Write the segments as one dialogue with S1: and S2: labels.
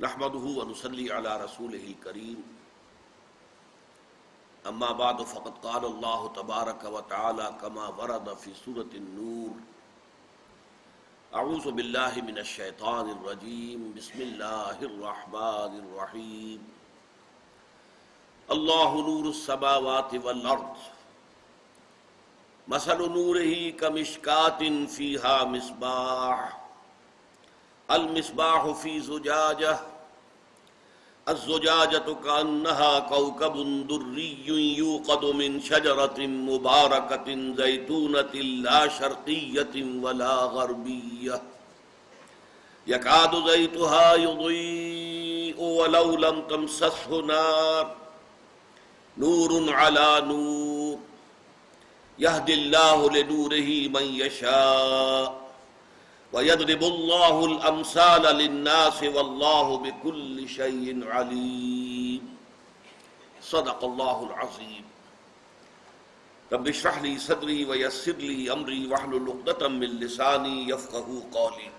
S1: نحمده ونصلي على رسوله الكريم اما بعد فقد قال الله تبارك وتعالى كما ورد في سورة النور اعوذ بالله من الشيطان الرجيم بسم الله الرحمن الرحيم الله نور السماوات والارض مثل نوره كمشكاة فيها مصباح المصباح في زجاجة الزجاجة كأنها كوكب دري يوقد من شجرة مباركة زيتونة لا شرقية ولا غربية يكاد زيتها يضيء ولو لم تمسسه نار نور على نور يهدي الله لنوره من يشاء وَيَضْرِبُ اللَّهُ الْأَمْثَالَ لِلنَّاسِ وَاللَّهُ بِكُلِّ شَيْءٍ عَلِيمٌ صدق اللہ العظیم رب اشرح لي صدری ويسر لي امری واحلل عقدۃ من لسانی یفقهوا قولی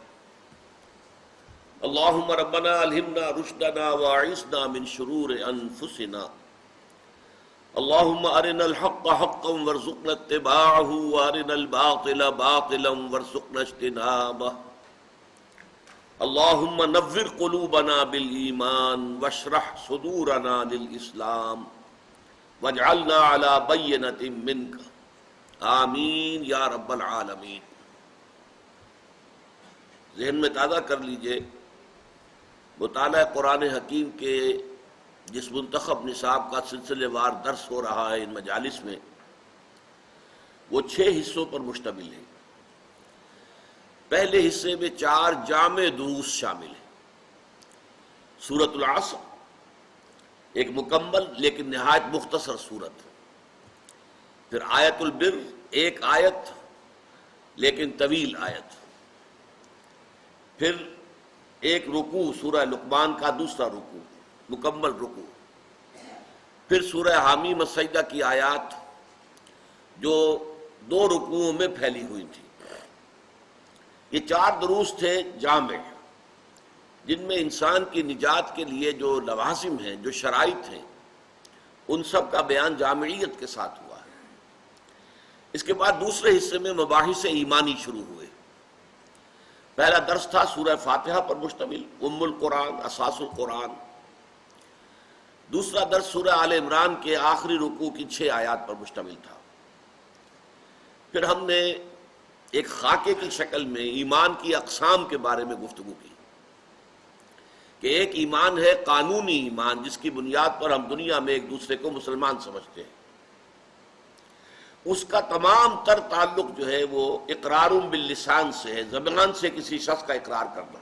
S1: اللهم ربنا الہمنا رشدنا واعصمنا من شرور انفسنا اللهم ارنا الحق حقا وارزقنا اتباعه وارنا الباطل باطلا وارزقنا اجتنابه اللهم نور قلوبنا بالایمان واشرح صدورنا للاسلام واجعلنا على بینۃ منك آمین یا رب العالمین۔ ذہن میں تازہ کر لیجئے مطالعہ قرآن حکیم کے جس منتخب نصاب کا سلسلے وار درس ہو رہا ہے ان مجالس میں، وہ 6 حصوں پر مشتمل ہے۔ پہلے حصے میں 4 جامع دروس شامل ہیں۔ سورۃ العصر ایک مکمل لیکن نہایت مختصر سورت، پھر آیت البر ایک آیت لیکن طویل آیت، پھر ایک رکوع سورہ لقمان کا دوسرا رکوع مکمل رکوع، پھر سورہ حامیم السجدہ کی آیات جو 2 رکوعوں میں پھیلی ہوئی تھی۔ یہ 4 دروس تھے جامع، جن میں انسان کی نجات کے لیے جو لوازم ہیں، جو شرائط ہیں، ان سب کا بیان جامعیت کے ساتھ ہوا ہے۔ اس کے بعد دوسرے حصے میں مباحث ایمانی شروع ہوئے۔ پہلا درس تھا سورہ فاتحہ پر مشتمل، ام القرآن، اساس القرآن۔ دوسرا درس سورہ آل عمران کے آخری رکوع کی 6 آیات پر مشتمل تھا۔ پھر ہم نے ایک خاکے کی شکل میں ایمان کی اقسام کے بارے میں گفتگو کی کہ ایک ایمان ہے قانونی ایمان، جس کی بنیاد پر ہم دنیا میں ایک دوسرے کو مسلمان سمجھتے ہیں۔ اس کا تمام تر تعلق جو ہے وہ اقرار باللسان سے ہے، زبان سے کسی شخص کا اقرار کرنا۔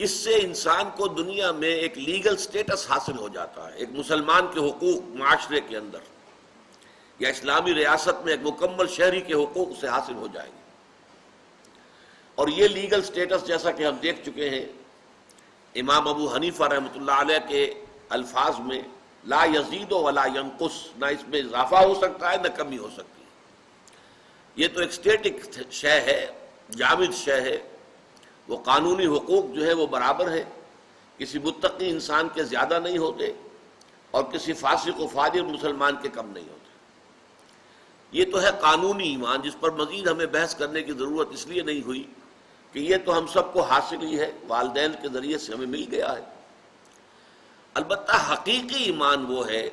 S1: اس سے انسان کو دنیا میں ایک لیگل سٹیٹس حاصل ہو جاتا ہے، ایک مسلمان کے حقوق معاشرے کے اندر یا اسلامی ریاست میں ایک مکمل شہری کے حقوق سے حاصل ہو جائیں گے۔ اور یہ لیگل سٹیٹس جیسا کہ ہم دیکھ چکے ہیں امام ابو حنیفہ رحمۃ اللہ علیہ کے الفاظ میں، لا یزید ولا ینقص، نہ اس میں اضافہ ہو سکتا ہے نہ کمی ہو سکتی ہے۔ یہ تو ایک سٹیٹک شے ہے، جامد شے ہے۔ وہ قانونی حقوق جو ہے وہ برابر ہے، کسی متقی انسان کے زیادہ نہیں ہوتے اور کسی فاسق و فاجر مسلمان کے کم نہیں ہوتے۔ یہ تو ہے قانونی ایمان، جس پر مزید ہمیں بحث کرنے کی ضرورت اس لیے نہیں ہوئی کہ یہ تو ہم سب کو حاصل ہی ہے، والدین کے ذریعے سے ہمیں مل گیا ہے۔ البتہ حقیقی ایمان وہ ہے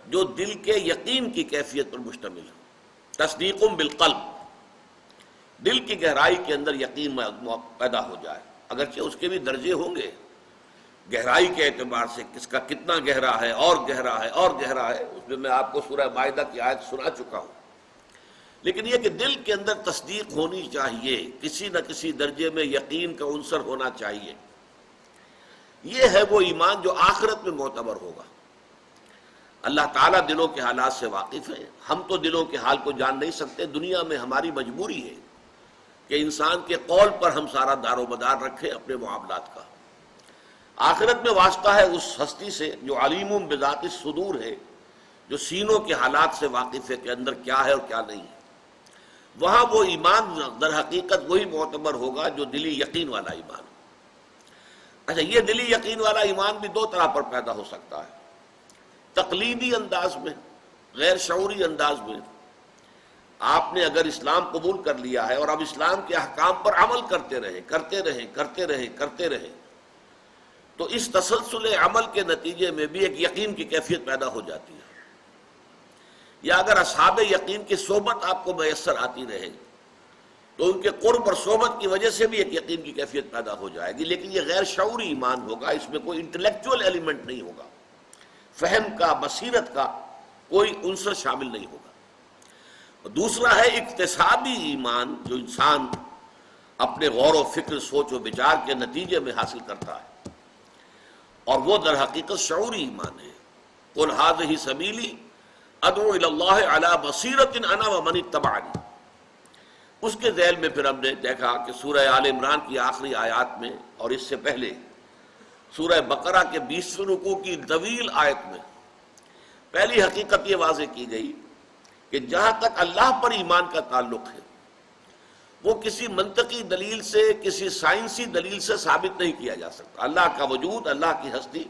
S1: جو دل کے یقین کی کیفیت پر مشتمل ہے، تصدیق بالقلب، دل کی گہرائی کے اندر یقین پیدا ہو جائے۔ اگرچہ اس کے بھی درجے ہوں گے گہرائی کے اعتبار سے، کس کا کتنا گہرا ہے اور گہرا ہے اور گہرا ہے، اس میں میں آپ کو سورہ مائدہ کی آیت سنا چکا ہوں۔ لیکن یہ کہ دل کے اندر تصدیق ہونی چاہیے، کسی نہ کسی درجے میں یقین کا عنصر ہونا چاہیے۔ یہ ہے وہ ایمان جو آخرت میں معتبر ہوگا۔ اللہ تعالیٰ دلوں کے حالات سے واقف ہے، ہم تو دلوں کے حال کو جان نہیں سکتے۔ دنیا میں ہماری مجبوری ہے کہ انسان کے قول پر ہم سارا دار و مدار رکھیں اپنے معاملات کا۔ آخرت میں واسطہ ہے اس ہستی سے جو علیم بذات الصدور ہے، جو سینوں کے حالات سے واقف ہے کہ اندر کیا ہے اور کیا نہیں ہے۔ وہاں وہ ایمان در حقیقت وہی معتبر ہوگا جو دلی یقین والا ایمان۔ اچھا، یہ دلی یقین والا ایمان بھی دو طرح پر پیدا ہو سکتا ہے، تقلیدی انداز میں، غیر شعوری انداز میں۔ آپ نے اگر اسلام قبول کر لیا ہے اور اب اسلام کے احکام پر عمل کرتے رہیں تو اس تسلسل عمل کے نتیجے میں بھی ایک یقین کی کیفیت پیدا ہو جاتی ہے۔ یا اگر اصحاب یقین کی صحبت آپ کو میسر آتی رہے تو ان کے قرب اور صحبت کی وجہ سے بھی ایک یقین کی کیفیت پیدا ہو جائے گی، لیکن یہ غیر شعوری ایمان ہوگا، اس میں کوئی انٹلیکچوئل ایلیمنٹ نہیں ہوگا، فہم کا، بصیرت کا کوئی عنصر شامل نہیں ہوگا۔ دوسرا ہے اکتسابی ایمان، جو انسان اپنے غور و فکر، سوچ و بچار کے نتیجے میں حاصل کرتا ہے، اور وہ در حقیقت شعوری ایمان ہے۔ قل ھذہ سبیلی ادعو الی اللہ علی بصیرۃ انا ومن اتبعنی۔ اس کے ذیل میں پھر ہم نے دیکھا کہ سورہ آل عمران کی آخری آیات میں اور اس سے پہلے سورہ بقرہ کے 20ویں رکوع کی طویل آیت میں پہلی حقیقت یہ واضح کی گئی کہ جہاں تک اللہ پر ایمان کا تعلق ہے وہ کسی منطقی دلیل سے، کسی سائنسی دلیل سے ثابت نہیں کیا جا سکتا۔ اللہ کا وجود، اللہ کی ہستی،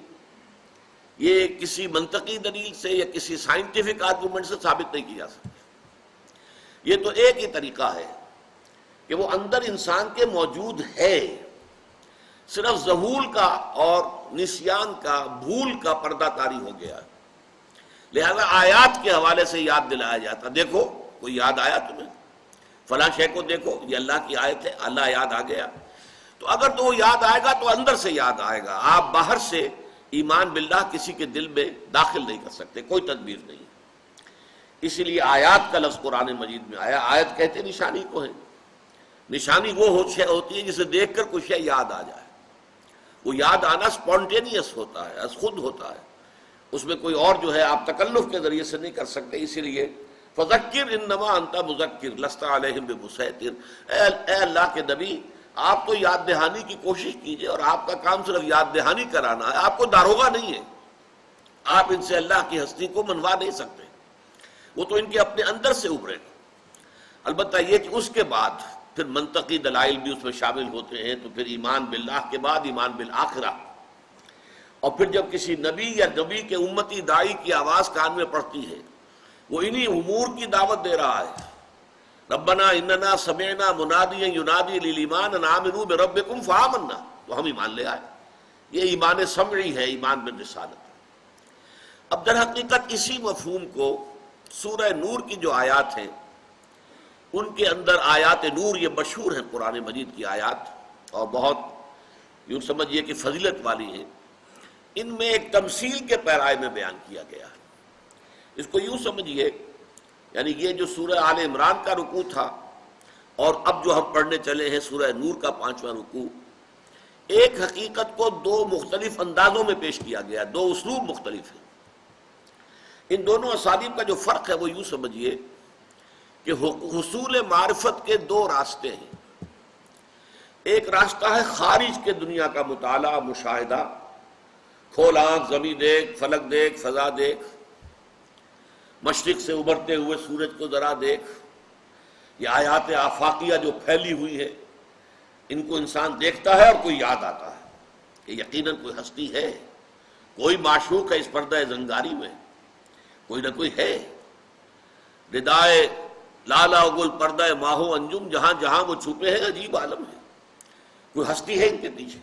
S1: یہ کسی منطقی دلیل سے یا کسی سائنٹیفک آرگومنٹ سے ثابت نہیں کی جا سکتی۔ یہ تو ایک ہی طریقہ ہے کہ وہ اندر انسان کے موجود ہے، صرف ذہول کا اور نسیان کا، بھول کا پردہ طاری ہو گیا ہے، لہذا آیات کے حوالے سے یاد دلایا جاتا، دیکھو کوئی یاد آیا تمہیں، فلاں شے کو دیکھو، یہ اللہ کی آیت ہے، اللہ یاد آ گیا۔ تو اگر تو وہ یاد آئے گا تو اندر سے یاد آئے گا، آپ باہر سے ایمان باللہ کسی کے دل میں داخل نہیں کر سکتے، کوئی تدبیر نہیں۔ اسی لیے آیات کا لفظ قرآن مجید میں آیا۔ آیت کہتے نشانی کو ہے، نشانی وہ شے ہوتی ہے جسے دیکھ کر کوئی شے یاد آ جائے، وہ یاد آنا سپونٹینیس ہوتا ہے، از خود ہوتا ہے، اس میں کوئی اور جو ہے آپ تکلف کے ذریعے سے نہیں کر سکتے۔ اسی لیے فذکر انما انت مذکر لست علیہم بمسیطر، اے اللہ کے نبی آپ تو یاد دہانی کی کوشش کیجئے، اور آپ کا کام صرف یاد دہانی کرانا ہے، آپ کو داروغہ نہیں ہے، آپ ان سے اللہ کی ہستی کو منوا نہیں سکتے، وہ تو ان کے اپنے اندر سے ابھرے گا۔ البتہ یہ کہ اس کے بعد پھر منطقی دلائل بھی اس میں شامل ہوتے ہیں، تو پھر ایمان باللہ کے بعد ایمان بالآخرہ، اور پھر جب کسی نبی یا نبی کے امتی داعی کی آواز کان میں پڑتی ہے، وہ انہی امور کی دعوت دے رہا ہے۔ ربنا اننا سمعنا منادیا ینادی للایمان ان آمنوا بربکم فآمنا، تو ہم ایمان لے آئے۔ یہ ایمان سمعی ہے، ایمان بالرسالت۔ اب در حقیقت اسی مفہوم کو سورہ نور کی جو آیات ہیں ان کے اندر، آیات نور یہ مشہور ہیں قرآن مجید کی آیات، اور بہت یوں سمجھیے کہ فضیلت والی ہیں، ان میں ایک تمثیل کے پیرائے میں بیان کیا گیا ہے۔ اس کو یوں سمجھیے، یعنی یہ جو سورہ آل عمران کا رکوع تھا اور اب جو ہم پڑھنے چلے ہیں سورہ نور کا 5واں رکوع، ایک حقیقت کو دو مختلف اندازوں میں پیش کیا گیا، دو اسلوب مختلف ہیں۔ ان دونوں اسالیب کا جو فرق ہے وہ یوں سمجھیے کہ حصول معرفت کے دو راستے ہیں۔ ایک راستہ ہے خارج کے دنیا کا مطالعہ، مشاہدہ، کھول آنکھ، زمین دیکھ، فلک دیکھ، فضا دیکھ، مشرق سے ابھرتے ہوئے سورج کو ذرا دیکھ، یہ آیات آفاقیہ جو پھیلی ہوئی ہے، ان کو انسان دیکھتا ہے اور کوئی یاد آتا ہے کہ یقیناً کوئی ہستی ہے، کوئی معشوق ہے اس پردہ زنگاری میں، کوئی نہ کوئی ہے۔ ردائے لالا گل پردہ ماہو انجم، جہاں جہاں وہ چھپے ہیں عجیب عالم ہے، کوئی ہستی ہے ان کے پیچھے۔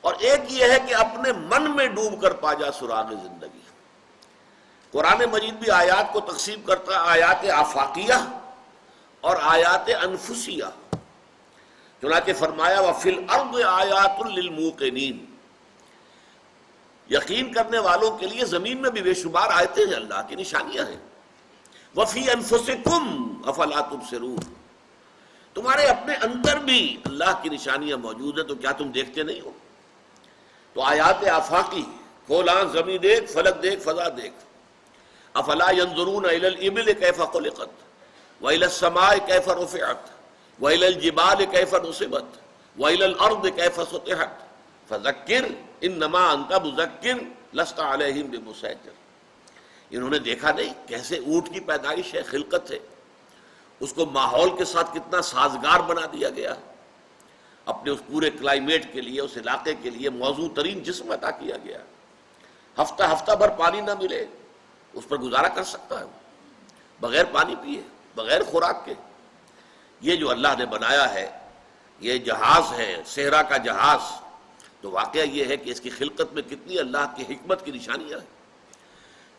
S1: اور ایک یہ ہے کہ اپنے من میں ڈوب کر پا جا سراغ زندگی۔ قرآن مجید بھی آیات کو تقسیم کرتا ہے آیات آفاقیہ اور آیات انفسیہ۔ چنانچہ فرمایا وَفِي الْأَرْضِ آیَاتٌ لِلْمُوقِنِينَ، یقین کرنے والوں کے لیے زمین میں بھی بے شمار آیتیں ہیں، اللہ کی نشانیاں ہیں۔ وَفِي أَنفُسِكُمْ أَفَلَا تُبْصِرُونَ، تمہارے اپنے اندر بھی اللہ کی نشانیاں موجود ہیں، تو کیا تم دیکھتے نہیں ہو؟ تو آیات آفاقی، کھول آنکھ، زمین دیکھ، فلک دیکھ، فضا دیکھ۔ افلا ينظرون الى الابل كيف خلقت والى السماء كيف رفعت والى الجبال كيف نصبت والى الارض كيف سطحت فذكر انما انت مذكر لست عليهم بمسيطر۔ انہوں نے دیکھا نہیں کیسے اونٹ کی پیدائش ہے، خلقت ہے، اس کو ماحول کے ساتھ کتنا سازگار بنا دیا گیا، اپنے اپنے اس پورے کلائمیٹ کے لیے، اس علاقے کے لیے موزوں ترین جسم عطا کیا گیا. ہفتہ ہفتہ بھر پانی نہ ملے اس پر گزارا کر سکتا ہے بغیر پانی پیے، بغیر خوراک کے. یہ جو اللہ نے بنایا ہے یہ جہاز ہے، صحرا کا جہاز، تو واقعہ یہ ہے کہ اس کی خلقت میں کتنی اللہ کی حکمت کی نشانیاں ہیں.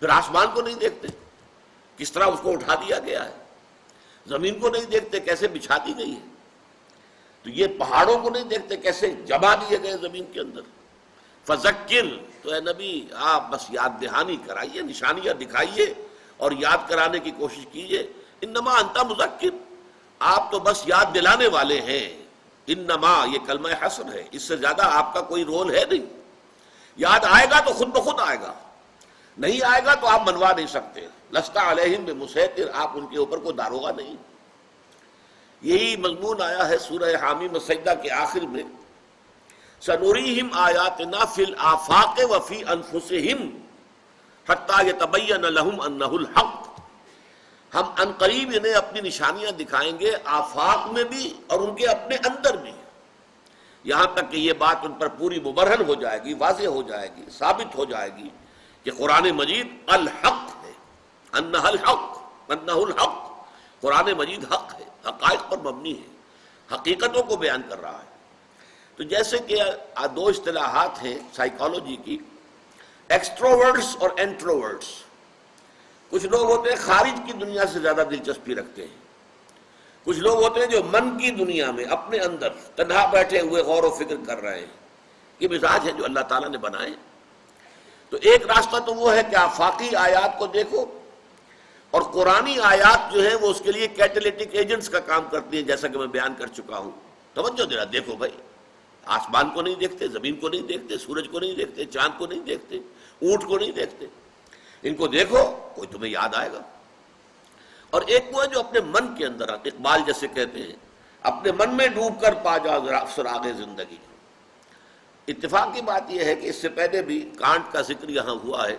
S1: پھر آسمان کو نہیں دیکھتے کس طرح اس کو اٹھا دیا گیا ہے، زمین کو نہیں دیکھتے کیسے بچھا دی گئی ہے، تو یہ پہاڑوں کو نہیں دیکھتے کیسے جما دیے گئے زمین کے اندر. فذکر، تو اے نبی آپ بس یاد دہانی کرائیے، نشانیاں دکھائیے اور یاد کرانے کی کوشش کیجیے. انما انت مذکر، آپ تو بس یاد دلانے والے ہیں. انما یہ کلمہ حسر ہے، اس سے زیادہ آپ کا کوئی رول ہے نہیں. یاد آئے گا تو خود بخود آئے گا، نہیں آئے گا تو آپ منوا نہیں سکتے. لست علیہم بمسیطر، آپ ان کے اوپر کوئی داروغہ نہیں. یہی مضمون آیا ہے سورہ حامیم سجدہ کے آخر میں، سنوریہم آیاتنا فی الآفاق وفی انفسہم حتی یتبین لہم انہ الحق. ہم ان قریب انہیں اپنی نشانیاں دکھائیں گے آفاق میں بھی اور ان کے اپنے اندر بھی، یہاں تک کہ یہ بات ان پر پوری مبرہن ہو جائے گی، واضح ہو جائے گی، ثابت ہو جائے گی کہ قرآن مجید الحق ہے. انہ الحق، انہ الحق، قرآن مجید حق ہے، حقائق پر مبنی ہے، حقیقتوں کو بیان کر رہا ہے. تو جیسے کہ دو اصطلاحات ہیں سائیکالوجی کی، ایکسٹروورٹس اور انٹروورٹس. کچھ لوگ ہوتے ہیں خارج کی دنیا سے زیادہ دلچسپی رکھتے ہیں، کچھ لوگ ہوتے ہیں جو من کی دنیا میں اپنے اندر تنہا بیٹھے ہوئے غور و فکر کر رہے ہیں. یہ مزاج ہے جو اللہ تعالیٰ نے بنائے. تو ایک راستہ تو وہ ہے کہ آفاقی آیات کو دیکھو، اور قرآنی آیات جو ہیں وہ اس کے لیے کیٹلیٹک ایجنٹس کا کام کرتی ہیں، جیسا کہ میں بیان کر چکا ہوں. توجہ دینا، دیکھو بھائی، آسمان کو نہیں دیکھتے، زمین کو نہیں دیکھتے، سورج کو نہیں دیکھتے، چاند کو نہیں دیکھتے، اونٹ کو نہیں دیکھتے، ان کو دیکھو کوئی تمہیں یاد آئے گا. اور ایک وہ ہے جو اپنے من کے اندر، اقبال جیسے کہتے ہیں، اپنے من میں ڈوب کر پا جا سراغ زندگی. اتفاق کی بات یہ ہے کہ اس سے پہلے بھی کانٹ کا ذکر یہاں ہوا ہے.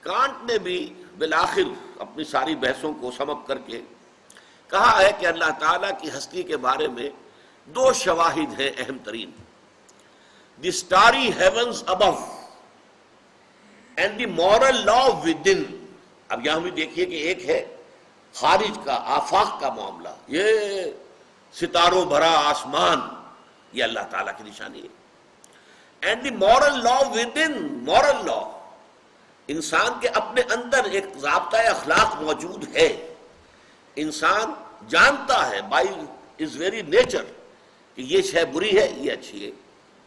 S1: کانٹ نے بھی بالآخر اپنی ساری بحثوں کو سمپ کر کے کہا ہے کہ اللہ تعالیٰ کی ہستی کے بارے میں دو شواہد ہیں اہم ترین. The starry heavens above and the moral law within. اب یہاں بھی دیکھیے کہ ایک ہے خارج کا، آفاق کا معاملہ، یہ ستاروں بھرا آسمان، یہ اللہ تعالیٰ کی نشانی ہے. And the moral law within, moral law, انسان کے اپنے اندر ایک ضابطۂ اخلاق موجود ہے. انسان جانتا ہے بائی از ویری نیچر کہ یہ شے بری ہے، یہ اچھی ہے،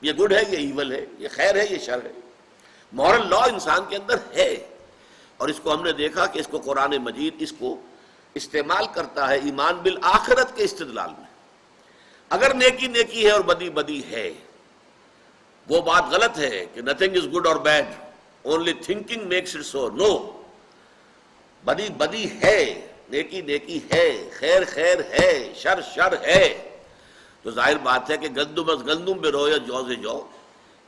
S1: یہ گڈ ہے، یہ ایول ہے، یہ خیر ہے، یہ شر ہے. مورل لا انسان کے اندر ہے، اور اس کو ہم نے دیکھا کہ اس کو قرآن مجید اس کو استعمال کرتا ہے ایمان بالآخرت کے استدلال میں. اگر نیکی نیکی ہے اور بدی بدی ہے، وہ بات غلط ہے کہ نتھنگ از گڈ اور bad, only thinking makes it so. No, بدی بدی ہے، نیکی نیکی ہے، خیر خیر ہے، شر شر ہے. تو ظاہر بات ہے کہ گندم از گندم بے رو یا جو سے جو،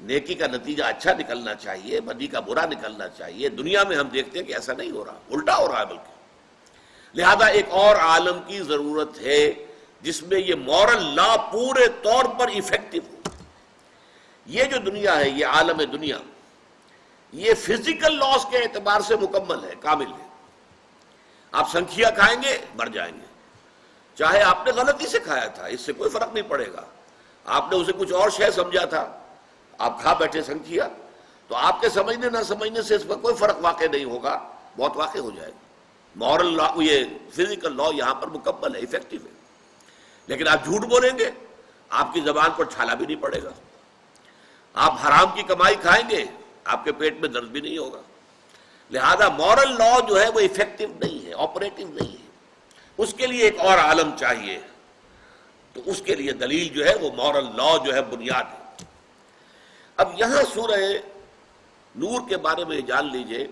S1: نیکی کا نتیجہ اچھا نکلنا چاہیے، بدی کا برا نکلنا چاہیے. دنیا میں ہم دیکھتے ہیں کہ ایسا نہیں ہو رہا، الٹا ہو رہا ہے بلکہ. لہذا ایک اور عالم کی ضرورت ہے جس میں یہ مورل لا پورے طور پر ایفیکٹو ہو. یہ جو دنیا ہے، یہ عالم دنیا، یہ فزیکل لاز کے اعتبار سے مکمل ہے، کامل ہے. آپ سنکھیا کھائیں گے مر جائیں گے، چاہے آپ نے غلطی سے کھایا تھا، اس سے کوئی فرق نہیں پڑے گا. آپ نے اسے کچھ اور شے سمجھا تھا، آپ کھا بیٹھے سنکھیا، تو آپ کے سمجھنے نہ سمجھنے سے اس پر کوئی فرق واقع نہیں ہوگا، موت واقع ہو جائے گی. مورل لا، یہ فزیکل لا یہاں پر مکمل ہے، ایفیکٹو ہے. لیکن آپ جھوٹ بولیں گے، آپ کی زبان پر چھالا بھی نہیں پڑے گا. آپ حرام کی کمائی کھائیں گے، آپ کے پیٹ میں درد بھی نہیں ہوگا. لہذا مورل لا جو ہے وہ ایفیکٹو نہیں ہے، آپریٹو نہیں ہے. اس کے لیے ایک اور عالم چاہیے. تو اس کے لیے دلیل جو ہے وہ مورل لا جو ہے بنیاد ہے. اب یہاں سورہ نور کے بارے میں جان لیجئے،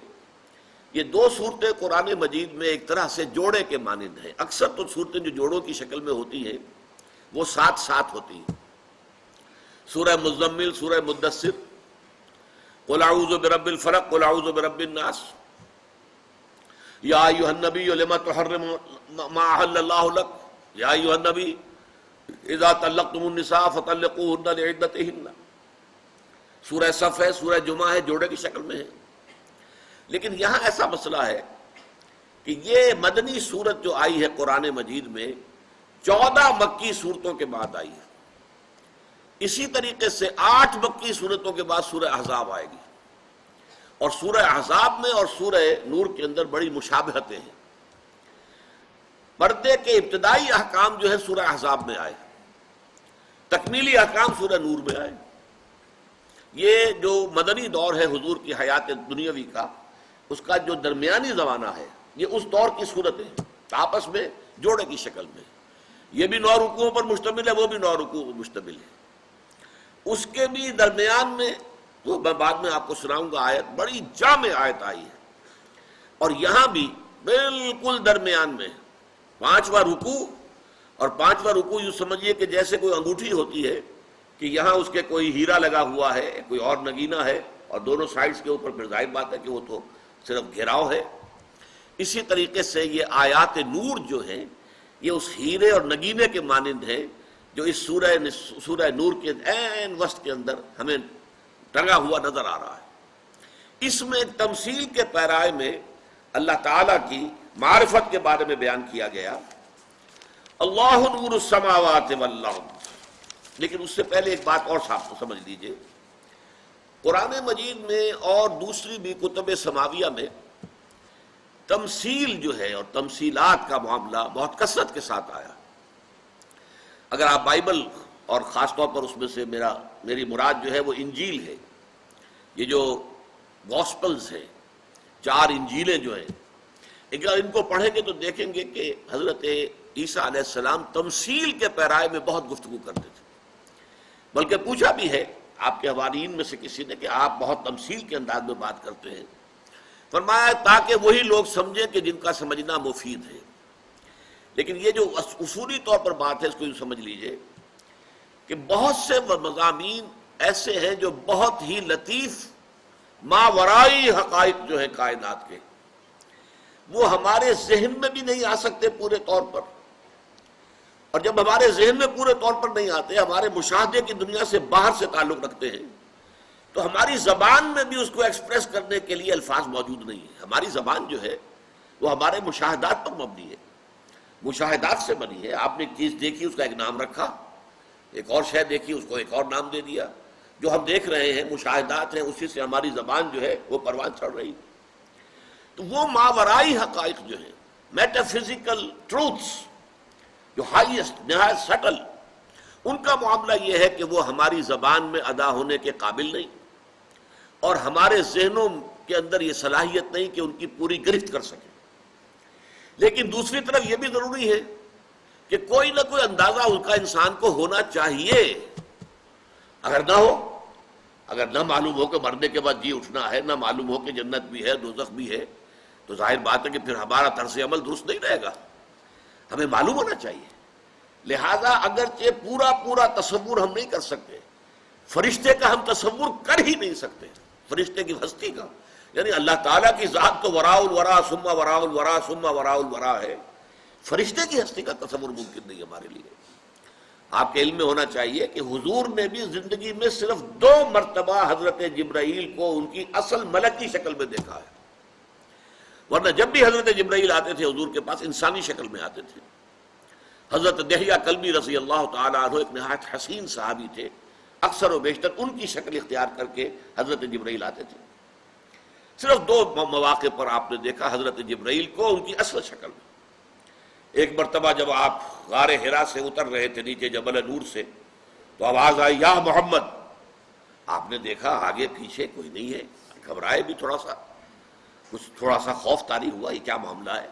S1: یہ دو صورتیں قرآن مجید میں ایک طرح سے جوڑے کے مانند ہیں. اکثر تو صورتیں جو جوڑوں کی شکل میں ہوتی ہیں وہ ساتھ ساتھ ہوتی ہیں. سورہ مزمل، سورہ مدثر، قل اعوذ برب الفلق، قل اعوذ برب الناس، یا ایھا النبی لما تحرم ما احل اللہ لک، یا ایھا النبی اذا طلقتم النساء فطلقوهن لعدتهن، سورہ صف ہے، سورہ جمعہ ہے، جوڑے کی شکل میں ہے. لیکن یہاں ایسا مسئلہ ہے کہ یہ مدنی سورت جو آئی ہے قرآن مجید میں 14 مکی صورتوں کے بعد آئی ہے. اسی طریقے سے 8 مکی صورتوں کے بعد سورہ احزاب آئے گی، اور سورہ احزاب میں اور سورہ نور کے اندر بڑی مشابہتیں ہیں. پردے کے ابتدائی احکام جو ہے سورہ احزاب میں آئے، تکمیلی احکام سورہ نور میں آئے. یہ جو مدنی دور ہے حضور کی حیات دنیاوی کا، اس کا جو درمیانی زمانہ ہے، یہ اس دور کی صورتیں آپس میں جوڑے کی شکل میں. یہ بھی 9 رکوعوں پر مشتمل ہے، وہ بھی 9 رکوعوں پر مشتمل ہے. اس کے بھی درمیان میں، وہ میں بعد میں آپ کو سناؤں گا آیت، بڑی جامع آیت آئی ہے. اور یہاں بھی بالکل درمیان میں 5واں رکوع، اور 5واں رکوع یوں سمجھیے کہ جیسے کوئی انگوٹھی ہوتی ہے کہ یہاں اس کے کوئی ہیرا لگا ہوا ہے، کوئی اور نگینہ ہے، اور دونوں سائڈز کے اوپر پھر ظاہر بات ہے کہ وہ تو صرف گھیراؤ ہے. اسی طریقے سے یہ آیات نور جو ہیں یہ اس ہیرے اور نگینے کے مانند ہیں جو اس سورہ نور کے عین وسط کے اندر ہمیں ٹنگا ہوا نظر آ رہا ہے. اس میں تمثیل کے پیرائے میں اللہ تعالیٰ کی معرفت کے بارے میں بیان کیا گیا، اللہ نور السماوات والارض. لیکن اس سے پہلے ایک بات اور صاحب سمجھ لیجئے، قرآن مجید میں اور دوسری بھی کتب سماویہ میں تمثیل جو ہے اور تمثیلات کا معاملہ بہت کثرت کے ساتھ آیا. اگر آپ بائبل، اور خاص طور پر اس میں سے میری مراد جو ہے وہ انجیل ہے، یہ جو گاسپلز ہیں، 4 انجیلیں جو ہیں، اگر ان کو پڑھیں گے تو دیکھیں گے کہ حضرت عیسیٰ علیہ السلام تمثیل کے پیرائے میں بہت گفتگو کرتے تھے. بلکہ پوچھا بھی ہے آپ کے حوارین میں سے کسی نے کہ آپ بہت تمثیل کے انداز میں بات کرتے ہیں. فرمایا تاکہ وہی لوگ سمجھیں کہ جن کا سمجھنا مفید ہے. لیکن یہ جو اصولی طور پر بات ہے اس کو یوں سمجھ لیجئے کہ بہت سے مضامین ایسے ہیں جو بہت ہی لطیف ماورائی حقائق جو ہیں کائنات کے، وہ ہمارے ذہن میں بھی نہیں آ سکتے پورے طور پر. اور جب ہمارے ذہن میں پورے طور پر نہیں آتے، ہمارے مشاہدے کی دنیا سے باہر سے تعلق رکھتے ہیں، تو ہماری زبان میں بھی اس کو ایکسپریس کرنے کے لیے الفاظ موجود نہیں ہیں. ہماری زبان جو ہے وہ ہمارے مشاہدات پر مبنی ہے، مشاہدات سے بنی ہے. آپ نے ایک چیز دیکھی، اس کا ایک نام رکھا، ایک اور شے دیکھی، اس کو ایک اور نام دے دیا. جو ہم دیکھ رہے ہیں مشاہدات ہیں، اسی سے ہماری زبان جو ہے وہ پروان چڑھ رہی. تو وہ ماورائی حقائق جو ہیں، میٹافزیکل ٹروتھس جو ہائیسٹ، نہایت سٹل، ان کا معاملہ یہ ہے کہ وہ ہماری زبان میں ادا ہونے کے قابل نہیں، اور ہمارے ذہنوں کے اندر یہ صلاحیت نہیں کہ ان کی پوری گرفت کر سکیں. لیکن دوسری طرف یہ بھی ضروری ہے کہ کوئی نہ کوئی اندازہ ان کا انسان کو ہونا چاہیے. اگر نہ ہو، اگر نہ معلوم ہو کہ مرنے کے بعد جی اٹھنا ہے، نہ معلوم ہو کہ جنت بھی ہے، دوزخ بھی ہے، تو ظاہر بات ہے کہ پھر ہمارا طرز عمل درست نہیں رہے گا. ہمیں معلوم ہونا چاہیے. لہذا اگرچہ پورا تصور ہم نہیں کر سکتے، فرشتے کا ہم تصور کر ہی نہیں سکتے، فرشتے کی ہستی کا، یعنی اللہ تعالیٰ کی ذات تو وراء الورا ثم وراء الورا ثم وراء الورا ہے، فرشتے کی ہستی کا تصور ممکن نہیں ہمارے لیے. آپ کے علم میں ہونا چاہیے کہ حضور نے بھی زندگی میں صرف 2 مرتبہ حضرت جبرائیل کو ان کی اصل ملکی شکل میں دیکھا ہے، ورنہ جب بھی حضرت جبرائیل آتے تھے حضور کے پاس انسانی شکل میں آتے تھے. حضرت دحیہ کلبی رضی اللہ تعالیٰ عنہ ایک نہایت حسین صحابی تھے، اکثر و بیشتر ان کی شکل اختیار کر کے حضرت جبرائیل آتے تھے. صرف 2 مواقع پر آپ نے دیکھا حضرت جبرائیل کو ان کی اصل شکل میں. ایک مرتبہ جب آپ غار حرا سے اتر رہے تھے نیچے جبل نور سے، تو آواز آئی یا محمد. آپ نے دیکھا آگے پیچھے کوئی نہیں ہے، گھبرائے بھی تھوڑا سا خوف طاری ہوا، یہ کیا معاملہ ہے.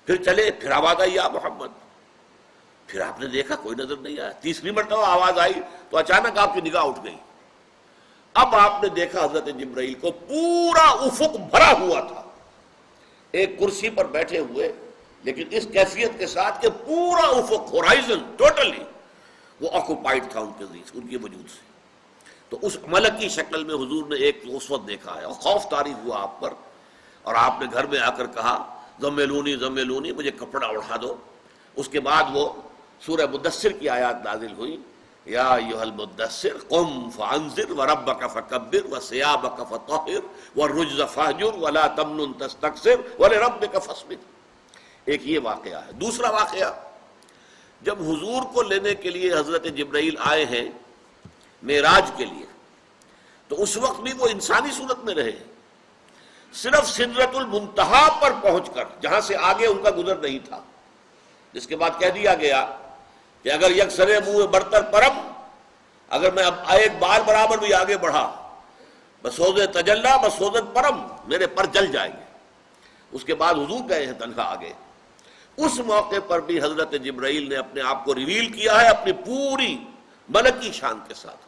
S1: پھر چلے، پھر آواز آئی یا محمد. پھر آپ نے دیکھا کوئی نظر نہیں آیا. تیسری مرتبہ آواز آئی تو اچانک آپ کی نگاہ اٹھ گئی. اب آپ نے دیکھا حضرت جبرائیل کو پورا افق بھرا ہوا تھا، ایک کرسی پر بیٹھے ہوئے، لیکن اس کیفیت کے ساتھ کہ پورا افق ہورائزن ٹوٹلی وہ آکوپائڈ تھا ان کے وجود سے. تو اس ملکی شکل میں حضور نے ایک اس وقت دیکھا ہے، اور خوف طاری ہوا آپ پر، اور آپ نے گھر میں آ کر کہا زملونی زملونی، مجھے کپڑا اڑا دو. اس کے بعد وہ سورہ مدثر کی آیات نازل ہوئی، یا ایھا المدثر قم فانذر وربک فکبر وثیابک فطہر والرجز فاہجر ولا تمنن تستکثر ولربک فاصبر۔ ایک یہ واقعہ ہے۔ دوسرا واقعہ، جب حضور کو لینے کے لیے حضرت جبرائیل آئے ہیں معراج کے لیے، تو اس وقت بھی وہ انسانی صورت میں رہے، صرف سدرۃ المنتہا پر پہنچ کر، جہاں سے آگے ان کا گزر نہیں تھا، جس کے بعد کہہ دیا گیا کہ اگر یک سرے منہ برتر پرم، اگر میں اب ایک بار برابر بھی آگے بڑھا، بسوز تجلا بسوز پرم، میرے پر جل جائیں گے۔ اس کے بعد حضور گئے ہیں تنہا آگے۔ اس موقع پر بھی حضرت جبرائیل نے اپنے آپ کو ریویل کیا ہے اپنی پوری ملکی شان کے ساتھ۔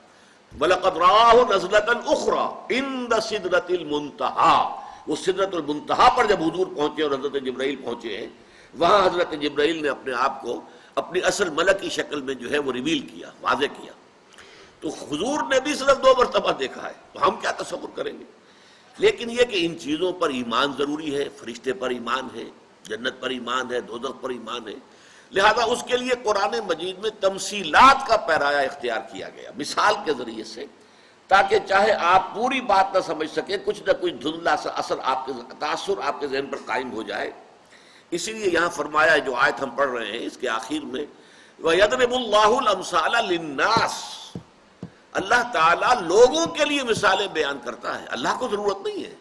S1: وَلَقَدْ رَآهُ نَزْلَةً أُخْرَى عِنْدَ سِدْرَةِ الْمُنْتَهَا، وہ سدرۃ المنتہا پر جب حضور پہنچے اور حضرت جبرائیل پہنچے ہیں، وہاں حضرت جبرائیل نے اپنے آپ کو اپنی اصل ملکی شکل میں جو ہے وہ ریویل کیا، واضح کیا۔ تو حضور نے بھی صرف 2 مرتبہ دیکھا ہے، تو ہم کیا تصور کریں گے؟ لیکن یہ کہ ان چیزوں پر ایمان ضروری ہے، فرشتے پر ایمان ہے، جنت پر ایمان ہے، دوزخ پر ایمان ہے، لہذا اس کے لیے قرآن مجید میں تمثیلات کا پیرایا اختیار کیا گیا، مثال کے ذریعے سے، تاکہ چاہے آپ پوری بات نہ سمجھ سکیں، کچھ نہ کچھ دھندلا سا اثر آپ کے تاثر آپ کے ذہن پر قائم ہو جائے۔ اسی لیے یہاں فرمایا ہے، جو آیت ہم پڑھ رہے ہیں اس کے آخر میں، وَيَضْرِبُ اللَّهُ الْأَمْثَالَ لِلنَّاسِ، اللہ تعالیٰ لوگوں کے لیے مثالیں بیان کرتا ہے، اللہ کو ضرورت نہیں ہے۔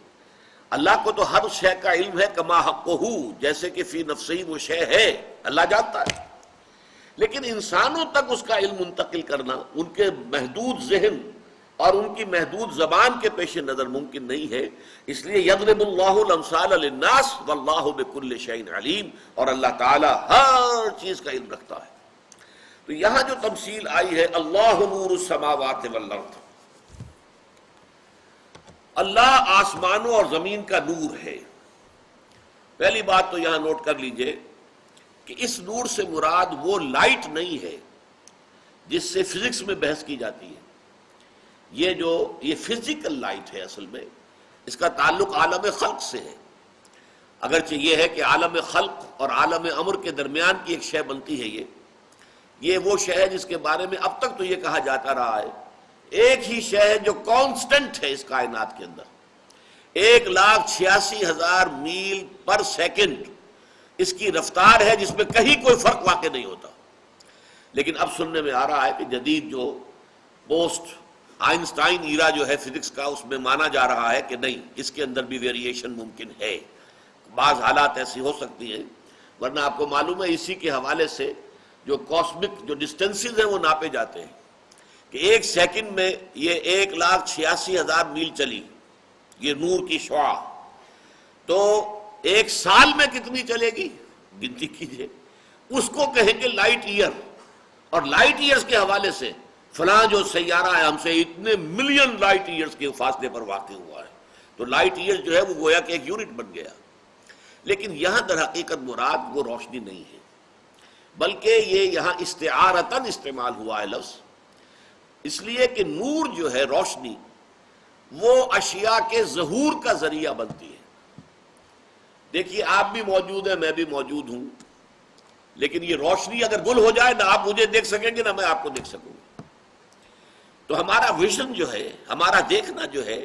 S1: اللہ کو تو ہر شے کا علم ہے، کما حقہ، جیسے کہ فی نفسہ وہ شے ہے، اللہ جانتا ہے، لیکن انسانوں تک اس کا علم منتقل کرنا ان کے محدود ذہن اور ان کی محدود زبان کے پیش نظر ممکن نہیں ہے۔ اس لیے یضرب اللہ الامثال للناس واللہ بکل شیء علیم، اور اللہ تعالیٰ ہر چیز کا علم رکھتا ہے۔ تو یہاں جو تمثیل آئی ہے، اللہ نور السماوات والارض، اللہ آسمانوں اور زمین کا نور ہے۔ پہلی بات تو یہاں نوٹ کر لیجئے کہ اس نور سے مراد وہ لائٹ نہیں ہے جس سے فزکس میں بحث کی جاتی ہے۔ یہ فزیکل لائٹ ہے، اصل میں اس کا تعلق عالم خلق سے ہے، اگرچہ یہ ہے کہ عالم خلق اور عالم امر کے درمیان کی ایک شے بنتی ہے۔ یہ وہ شے ہے جس کے بارے میں اب تک تو یہ کہا جاتا رہا ہے، ایک ہی شے ہے جو کانسٹنٹ ہے اس کائنات کے اندر، 1,86,000 میل پر سیکنڈ اس کی رفتار ہے، جس میں کہیں کوئی فرق واقع نہیں ہوتا۔ لیکن اب سننے میں آ رہا ہے کہ جدید جو پوسٹ آئنسٹائن ایرا جو ہے فزکس کا، اس میں مانا جا رہا ہے کہ نہیں، اس کے اندر بھی ویریشن ممکن ہے، بعض حالات ایسی ہو سکتی ہیں، ورنہ آپ کو معلوم ہے اسی کے حوالے سے جو کاسمک جو ڈسٹینسز ہیں وہ ناپے جاتے ہیں کہ 1 سیکنڈ میں یہ 1,86,000 میل چلی، یہ نور کی شعاع، تو 1 سال میں کتنی چلے گی گنتی کیجئے، اس کو کہیں گے لائٹ ایئر، اور لائٹ ایئرز کے حوالے سے فلاں جو سیارہ ہے ہم سے اتنے ملین لائٹ ایئرز کے فاصلے پر واقع ہوا ہے، تو لائٹ ایئر جو ہے وہ گویا کہ ایک یونٹ بن گیا۔ لیکن یہاں در حقیقت مراد وہ روشنی نہیں ہے، بلکہ یہ یہاں استعارتاً استعمال ہوا ہے لفظ، اس لیے کہ نور جو ہے، روشنی، وہ اشیاء کے ظہور کا ذریعہ بنتی ہے۔ دیکھیے آپ بھی موجود ہیں، میں بھی موجود ہوں، لیکن یہ روشنی اگر گل ہو جائے، نہ آپ مجھے دیکھ سکیں گے نہ میں آپ کو دیکھ سکوں گا۔ تو ہمارا ویژن جو ہے، ہمارا دیکھنا جو ہے،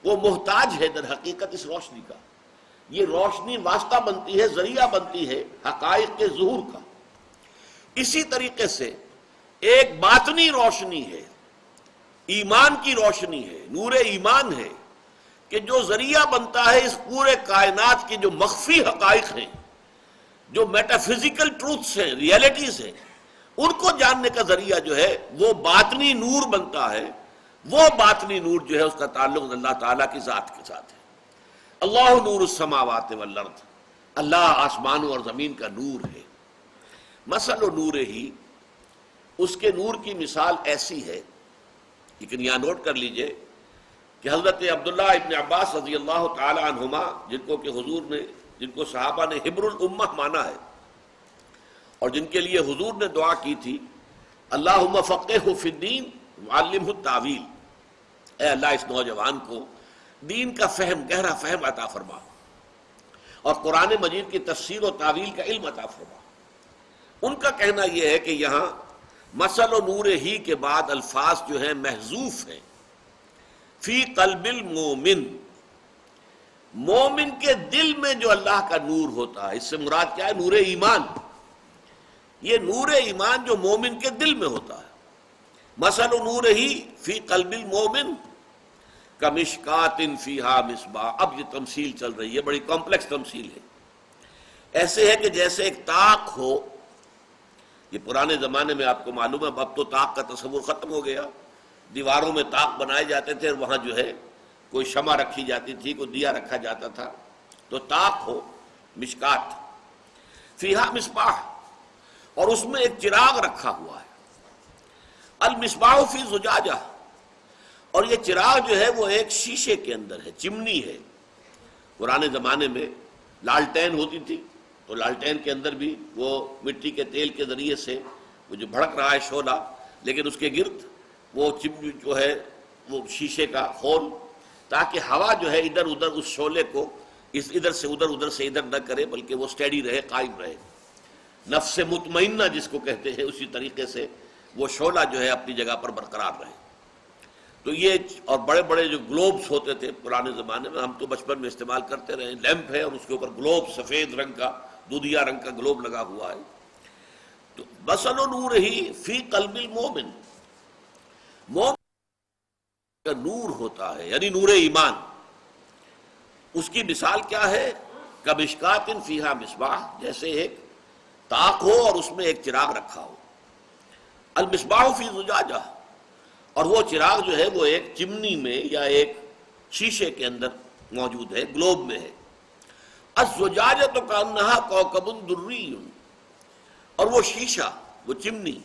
S1: وہ محتاج ہے در حقیقت اس روشنی کا۔ یہ روشنی واسطہ بنتی ہے، ذریعہ بنتی ہے حقائق کے ظہور کا۔ اسی طریقے سے ایک باطنی روشنی ہے، ایمان کی روشنی ہے، نور ایمان ہے، کہ جو ذریعہ بنتا ہے اس پورے کائنات کی جو مخفی حقائق ہیں، جو میٹا فزیکل ٹروتھس ہیں، ریئلٹیز ہیں، ان کو جاننے کا ذریعہ جو ہے وہ باطنی نور بنتا ہے۔ وہ باطنی نور جو ہے اس کا تعلق اللہ تعالیٰ کی ذات کے ساتھ ہے۔ اللہ نور السماوات والارض، اللہ آسمانوں اور زمین کا نور ہے۔ مثل نور ہی، اس کے نور کی مثال ایسی ہے، لیکن یہاں نوٹ کر لیجئے کہ حضرت عبداللہ ابن عباس رضی اللہ تعالی عنہما، جن کو صحابہ نے حبر الامہ مانا ہے، اور جن کے لیے حضور نے دعا کی تھی، اللہم فقہہ فی الدین وعلمہ التاویل، اے اللہ اس نوجوان کو دین کا فہم، گہرا فہم عطا فرما، اور قرآن مجید کی تفسیر و تعویل کا علم عطا فرما۔ ان کا کہنا یہ ہے کہ یہاں مثل و نور ہی کے بعد الفاظ جو ہیں محذوف ہیں. فی قلب المومن، مومن کے دل میں جو اللہ کا نور ہوتا ہے، اس سے مراد کیا ہے؟ نور ایمان. یہ نور ایمان جو مومن کے دل میں ہوتا ہے. مثل نور ہی فی قلب المومن کمشکات فیہا مصباح. اب یہ تمثیل چل رہی ہے، بڑی کمپلیکس تمثیل ہے. ایسے ہے کہ جیسے ایک طاق ہو. یہ پرانے زمانے میں آپ کو معلوم ہے، اب تو طاق کا تصور ختم ہو گیا. دیواروں میں طاق بنائے جاتے تھے اور وہاں جو ہے کوئی شمع رکھی جاتی تھی، کوئی دیا رکھا جاتا تھا. تو طاق ہو، مشکات فیہا مصباح، اور اس میں ایک چراغ رکھا ہوا ہے. المصباح فی زجاجہ، اور یہ چراغ جو ہے وہ ایک شیشے کے اندر ہے، چمنی ہے. پرانے زمانے میں لالٹین ہوتی تھی، تو لالٹین کے اندر بھی وہ مٹی کے تیل کے ذریعے سے وہ جو بھڑک رہا ہے شعلہ، لیکن اس کے گرد وہ چمنی جو ہے وہ شیشے کا خول، تاکہ ہوا جو ہے ادھر ادھر اس شعلے کو اس ادھر سے ادھر، ادھر سے ادھر نہ کرے، بلکہ وہ سٹیڈی رہے، قائم رہے. نفس مطمئنہ جس کو کہتے ہیں، اسی طریقے سے وہ شعلہ جو ہے اپنی جگہ پر برقرار رہے. تو یہ اور بڑے بڑے جو گلوبس ہوتے تھے پرانے زمانے میں، ہم تو بچپن میں استعمال کرتے رہے. لیمپ ہے اور اس کے اوپر گلوب سفید رنگ کا، دودھیا رنگ کا گلوب لگا ہوا ہے. تو مثل نور ہی فی قلب المومن، مومن کا نور ہوتا ہے، یعنی نور ایمان. اس کی مثال کیا ہے؟ کمشکات فیہا مصباح، جیسے ایک طاق ہو اور اس میں ایک چراغ رکھا ہو. المصباح فی زجاجہ، اور وہ چراغ جو ہے وہ ایک چمنی میں یا ایک شیشے کے اندر موجود ہے، گلوب میں ہے. الزجاجۃ کأنہا کوکب دری، اور وہ شیشہ، وہ چمنی،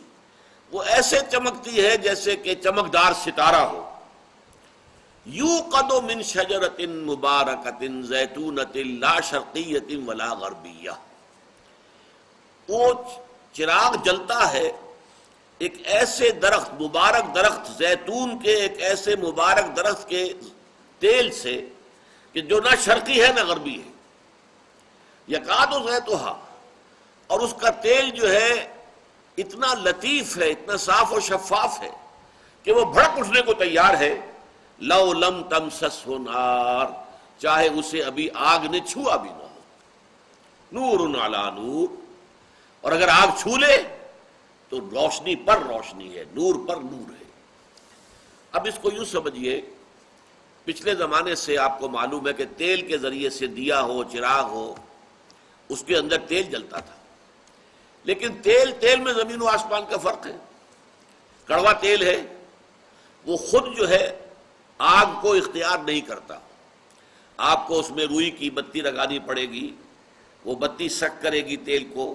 S1: وہ ایسے چمکتی ہے جیسے کہ چمکدار ستارہ ہو. یوقد من شجرۃ مبارکۃ زیتونۃ لا شرقیۃ ولا غربیہ. وہ چراغ جلتا ہے ایک ایسے درخت، مبارک درخت زیتون کے، ایک ایسے مبارک درخت کے تیل سے کہ جو نہ شرقی ہے نہ غربی ہے. یکاد زیتھا، اور اس کا تیل جو ہے اتنا لطیف ہے، اتنا صاف و شفاف ہے کہ وہ بھڑک اٹھنے کو تیار ہے. لو لم تمسسہ نار، چاہے اسے ابھی آگ نے چھوا بھی نہ ہو. نور علی نور، اور اگر آگ چھو لے تو روشنی پر روشنی ہے، نور پر نور ہے. اب اس کو یوں سمجھیے، پچھلے زمانے سے آپ کو معلوم ہے کہ تیل کے ذریعے سے دیا ہو، چراغ ہو، اس کے اندر تیل جلتا تھا. لیکن تیل میں زمین و آسمان کا فرق ہے. کڑوا تیل ہے، وہ خود جو ہے آگ کو اختیار نہیں کرتا. آپ کو اس میں روئی کی بتی لگانی پڑے گی، وہ بتی سک کرے گی تیل کو،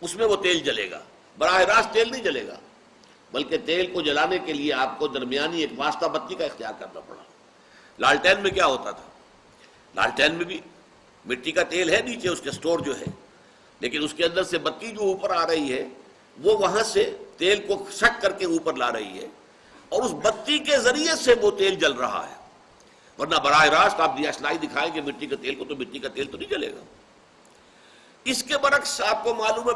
S1: اس میں وہ تیل جلے گا. براہ راست تیل نہیں جلے گا، بلکہ تیل کو جلانے کے لیے آپ کو درمیانی ایک واسطہ بتی کا اختیار کرنا پڑا. لالٹین میں کیا ہوتا تھا؟ لالٹین میں بھی مٹی کا تیل ہے نیچے اس کے سٹور جو ہے، لیکن اس کے اندر سے بتی جو اوپر آ رہی ہے وہ وہاں سے تیل کو سک کر کے اوپر لا رہی ہے، اور اس بتی کے ذریعے سے وہ تیل جل رہا ہے. ورنہ براہ راست آپ دیاشنائی دکھائیں گے مٹی کے تیل کو تو مٹی کا تیل تو نہیں جلے گا. اس کے برعکس آپ کو معلوم ہے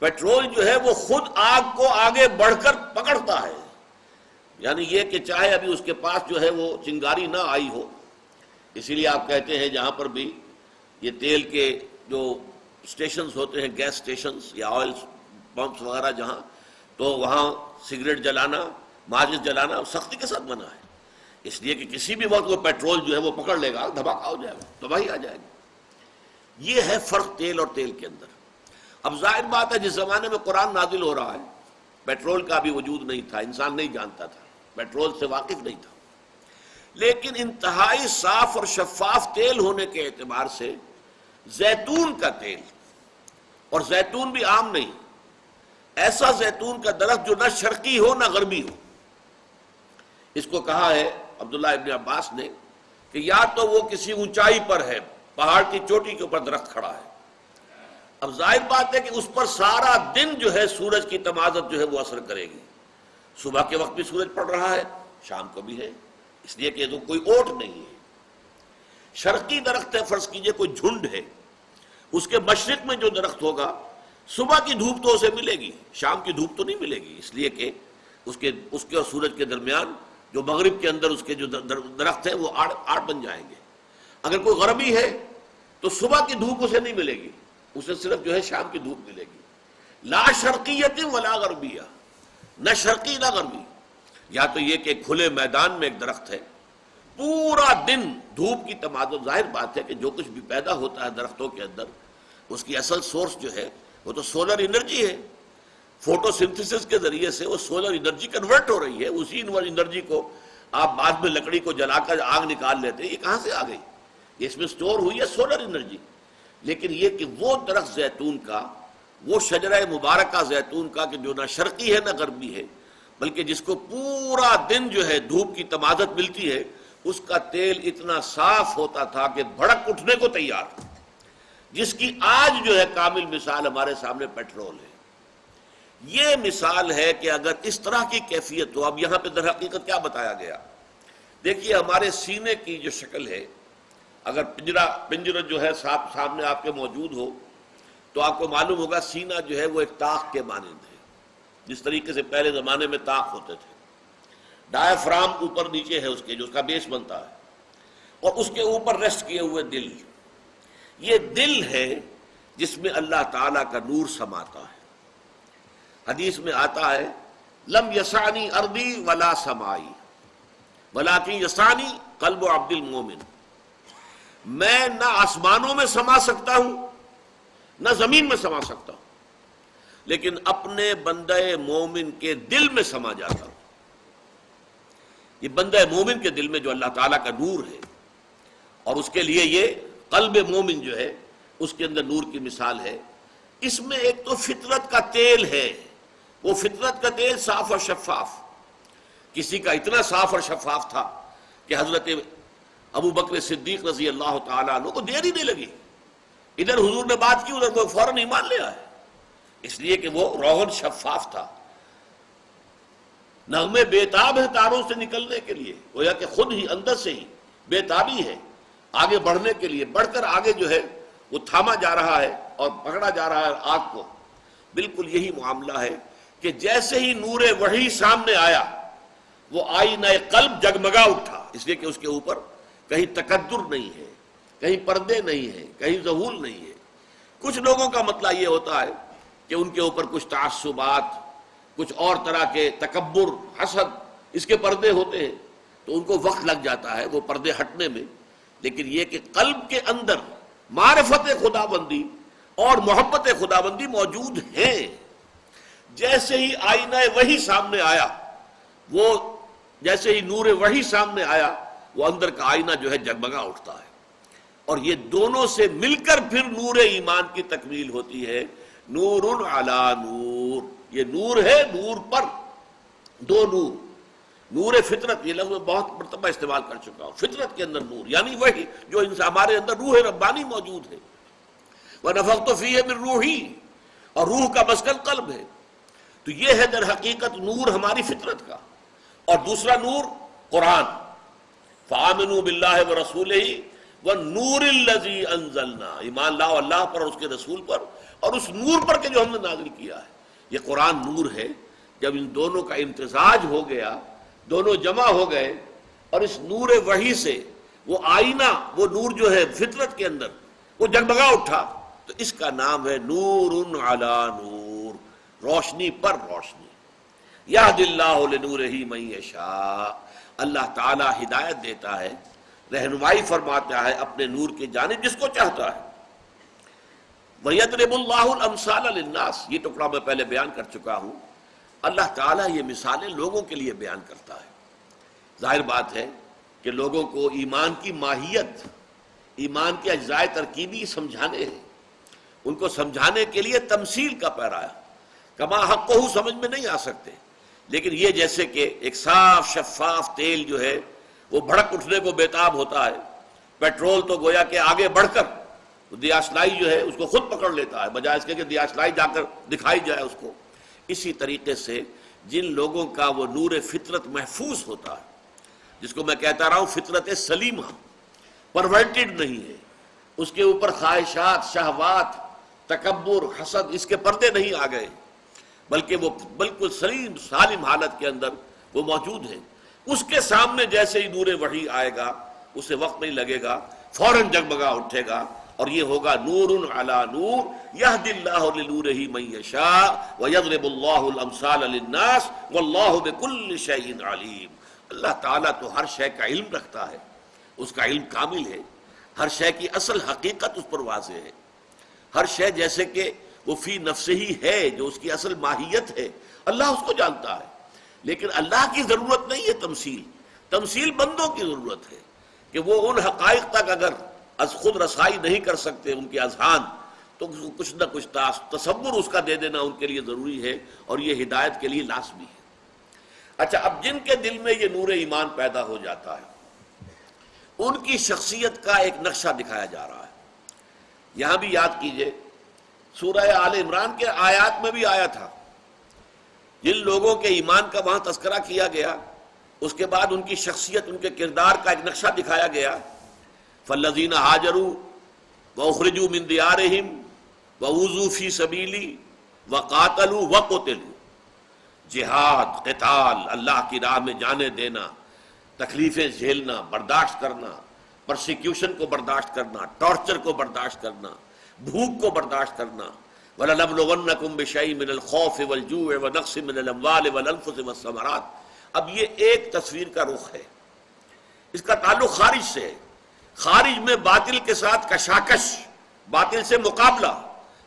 S1: پیٹرول جو ہے وہ خود آگ کو آگے بڑھ کر پکڑتا ہے. یعنی یہ کہ چاہے ابھی اس کے پاس جو ہے وہ چنگاری نہ آئی ہو، اسی لیے آپ کہتے ہیں جہاں پر بھی یہ تیل کے جو اسٹیشنز ہوتے ہیں، گیس اسٹیشنز یا آئل پمپس وغیرہ جہاں، تو وہاں سگریٹ جلانا، ماچس جلانا سختی کے ساتھ منع ہے. اس لیے کہ کسی بھی وقت وہ پیٹرول جو ہے وہ پکڑ لے گا، دھماکہ ہو جائے گا، تباہی آ جائے گی. یہ ہے فرق تیل اور تیل کے اندر. اب ظاہر بات ہے جس زمانے میں قرآن نازل ہو رہا ہے، پیٹرول کا بھی وجود نہیں تھا، انسان نہیں جانتا تھا، پیٹرول سے واقف نہیں تھا. لیکن انتہائی صاف اور شفاف تیل ہونے کے اعتبار سے زیتون کا تیل، اور زیتون بھی عام نہیں، ایسا زیتون کا درخت جو نہ شرقی ہو نہ غربی ہو. اس کو کہا ہے عبداللہ ابن عباس نے کہ یا تو وہ کسی اونچائی پر ہے، پہاڑ کی چوٹی کے اوپر درخت کھڑا ہے. اب ظاہر بات ہے کہ اس پر سارا دن جو ہے سورج کی تمازت جو ہے وہ اثر کرے گی. صبح کے وقت بھی سورج پڑ رہا ہے، شام کو بھی ہے، اس لیے کہ تو کوئی اوٹ نہیں ہے. شرقی درخت ہے، فرض کیجئے کوئی جھنڈ ہے، اس کے مشرق میں جو درخت ہوگا صبح کی دھوپ تو اسے ملے گی، شام کی دھوپ تو نہیں ملے گی، اس لیے کہ اس کے اور سورج کے درمیان جو مغرب کے اندر اس کے جو درخت ہیں وہ آڑ بن جائیں گے۔ اگر کوئی غربی ہے تو صبح کی دھوپ اسے نہیں ملے گی، اسے صرف جو ہے شام کی دھوپ ملے گی۔ لا شرقیت ولا غربیہ، نہ شرقی نہ غربی۔ یا تو یہ کہ کھلے میدان میں ایک درخت ہے، پورا دن دھوپ کی تمادل، ظاہر بات ہے کہ جو کچھ بھی پیدا ہوتا ہے درختوں کے اندر اس کی اصل سورس جو ہے وہ تو سولر انرجی ہے، فوٹو سنتھسس کے ذریعے سے وہ سولر انرجی کنورٹ ہو رہی ہے، اسی انرجی کو آپ بعد میں لکڑی کو جلا کر آگ نکال لیتے ہیں، یہ کہاں سے آ گئی؟ یہ اس میں سٹور ہوئی ہے سولر انرجی۔ لیکن یہ کہ وہ درخت زیتون کا، وہ شجرہ مبارکہ زیتون کا کہ جو نہ شرقی ہے نہ غربی ہے، بلکہ جس کو پورا دن جو ہے دھوپ کی تمازت ملتی ہے، اس کا تیل اتنا صاف ہوتا تھا کہ بھڑک اٹھنے کو تیار، جس کی آج جو ہے کامل مثال ہمارے سامنے پیٹرول ہے۔ یہ مثال ہے کہ اگر اس طرح کی کیفیت ہو، اب یہاں پہ در حقیقت کیا بتایا گیا؟ دیکھیے ہمارے سینے کی جو شکل ہے، اگر پنجرہ جو ہے سامنے آپ کے موجود ہو تو آپ کو معلوم ہوگا سینہ جو ہے وہ ایک طاق کے مانند ہے، جس طریقے سے پہلے زمانے میں طاق ہوتے تھے۔ ڈائفرام اوپر نیچے ہے اس کے، جو اس کا بیس بنتا ہے، اور اس کے اوپر ریسٹ کیے ہوئے دل، یہ دل ہے جس میں اللہ تعالیٰ کا نور سماتا ہے۔ حدیث میں آتا ہے لم یسعنی ارضی ولا سمائی ولکن یسعنی قلب عبد المومن، میں نہ آسمانوں میں سما سکتا ہوں نہ زمین میں سما سکتا ہوں، لیکن اپنے بندہ مومن کے دل میں سما جاتا ہوں۔ یہ بندہ مومن کے دل میں جو اللہ تعالیٰ کا نور ہے، اور اس کے لیے یہ قلب مومن جو ہے اس کے اندر نور کی مثال ہے۔ اس میں ایک تو فطرت کا تیل ہے، وہ فطرت کا تیل صاف اور شفاف، کسی کا اتنا صاف اور شفاف تھا کہ حضرت ابو بکر صدیق رضی اللہ تعالیٰ عنہ کو دیر ہی نہیں لگی، ادھر حضور نے بات کی ادھر وہ فوراً ایمان لے آئے، اس لیے کہ وہ روغن شفاف تھا۔ نغمے بےتاب ہے تاروں سے نکلنے کے لیے، گویا کہ خود ہی اندر سے ہی بےتابی ہے آگے بڑھنے کے لیے، بڑھ کر آگے جو ہے وہ تھاما جا رہا ہے اور پکڑا جا رہا ہے آگ کو۔ بالکل یہی معاملہ ہے کہ جیسے ہی نور وحی سامنے آیا وہ آئینہ قلب جگمگا اٹھا، اس لیے کہ اس کے اوپر کہیں تکدر نہیں ہے، کہیں پردے نہیں ہے، کہیں ظہول نہیں ہے۔ کچھ لوگوں کا مسئلہ یہ ہوتا ہے کہ ان کے اوپر کچھ تعصبات، کچھ اور طرح کے تکبر، حسد، اس کے پردے ہوتے ہیں تو ان کو وقت لگ جاتا ہے وہ پردے ہٹنے میں۔ لیکن یہ کہ قلب کے اندر معرفت خداوندی اور محبت خداوندی موجود ہیں، جیسے ہی آئینہ وحی سامنے آیا، وہ جیسے ہی نور وحی سامنے آیا وہ اندر کا آئینہ جو ہے جگمگا اٹھتا ہے، اور یہ دونوں سے مل کر پھر نور ایمان کی تکمیل ہوتی ہے۔ نور علی نور، یہ نور ہے نور پر، دو نور، نور فطرت، یہ لفظ میں بہت مرتبہ استعمال کر چکا ہوں، فطرت کے اندر نور یعنی وہی جو ہمارے اندر روح ربانی موجود ہے، وَنَفَخْتُ فِيهِ مِن رُوحِي، اور روح کا مسکن قلب ہے۔ تو یہ ہے در حقیقت نور ہماری فطرت کا۔ اور دوسرا نور قرآن، فَآمِنُوا بِاللَّهِ وَرَسُولِهِ وَالنُّورِ الَّذِي أَنزَلْنَا، ایمان لاؤ اللہ پر اور اس کے رسول پر اور اس نور پر کہ جو ہم نے نازل کیا ہے۔ یہ قرآن نور ہے۔ جب ان دونوں کا امتزاج ہو گیا، دونوں جمع ہو گئے، اور اس نور وحی سے وہ آئینہ، وہ نور جو ہے فطرت کے اندر وہ جگمگا اٹھا، تو اس کا نام ہے نور علی نور، روشنی پر روشنی۔ یہد اللہ لنورہ من یشاء، اللہ تعالی ہدایت دیتا ہے، رہنمائی فرماتا ہے اپنے نور کی جانب جس کو چاہتا ہے۔ وَيَضْرِبُ اللَّهُ الْأَمْثَالَ لِلنَّاسِ، یہ ٹکڑا میں پہلے بیان کر چکا ہوں۔ اللہ تعالیٰ یہ مثالیں لوگوں کے لیے بیان کرتا ہے۔ ظاہر بات ہے کہ لوگوں کو ایمان کی ماہیت، ایمان کے اجزائے ترکیبی سمجھانے ہیں، ان کو سمجھانے کے لیے تمثیل کا پیرایا، کما حق کو سمجھ میں نہیں آ سکتے، لیکن یہ جیسے کہ ایک صاف شفاف تیل جو ہے وہ بھڑک اٹھنے کو بےتاب ہوتا ہے، پیٹرول تو گویا کہ آگے بڑھ کر دیاسلائی جو ہے اس کو خود پکڑ لیتا ہے، بجائے اس کے کہ دیاسلائی جا کر دکھائی جائے اس کو۔ اسی طریقے سے جن لوگوں کا وہ نور فطرت محفوظ ہوتا ہے، جس کو میں کہتا رہا ہوں فطرت سلیمہ، پرورٹڈ نہیں ہے، اس کے اوپر خواہشات، شہوات، تکبر، حسد، اس کے پردے نہیں آ گئے، بلکہ وہ بالکل سلیم سالم حالت کے اندر وہ موجود ہیں۔ اس کے سامنے جیسے ہی نور وحی آئے گا اسے وقت نہیں لگے گا، فوراً جگمگا اٹھے گا، اور یہ ہوگا نور علی نور یہدی اللہ لنورہ من یشاء ویضرب اللہ الامثال للناس واللہ بکل شیء علیم۔ اللہ تعالیٰ تو ہر شے کا علم رکھتا ہے، اس کا علم کامل ہے، ہر شے کی اصل حقیقت اس پر واضح ہے، ہر شے جیسے کہ وہ فی نفسہ ہی ہے، جو اس کی اصل ماہیت ہے، اللہ اس کو جانتا ہے۔ لیکن اللہ کی ضرورت نہیں ہے تمثیل بندوں کی ضرورت ہے کہ وہ ان حقائق تک اگر از خود رسائی نہیں کر سکتے ان کے اذہان، تو کچھ نہ کچھ تصور اس کا دے دینا ان کے لیے ضروری ہے، اور یہ ہدایت کے لیے لازمی ہے۔ اچھا، اب جن کے دل میں یہ نور ایمان پیدا ہو جاتا ہے ان کی شخصیت کا ایک نقشہ دکھایا جا رہا ہے۔ یہاں بھی یاد کیجئے سورہ آل عمران کے آیات میں بھی آیا تھا، جن لوگوں کے ایمان کا وہاں تذکرہ کیا گیا، اس کے بعد ان کی شخصیت، ان کے کردار کا ایک نقشہ دکھایا گیا۔ فالذین ہاجروا واخرجوا من دیارہم واوذوا فی سبیلی وقاتلوا وقتلوا، جہاد، قتال، اللہ کی راہ میں جانے دینا، تکلیفیں جھیلنا، برداشت کرنا، پرسیکیوشن کو برداشت کرنا، ٹارچر کو برداشت کرنا، بھوک کو برداشت کرنا۔ وَلَنَبْلُوَنَّكُمْ بِشَيْءٍ مِّنَ الْخَوْفِ وَالْجُوعِ وَنَقْصٍ مِّنَ الْأَمْوَالِ وَالْأَنفُسِ وَالثَّمَرَاتِ۔ اب یہ ایک تصویر کا رخ ہے، اس کا تعلق خارج سے ہے۔ خارج میں باطل کے ساتھ کشاکش، باطل سے مقابلہ،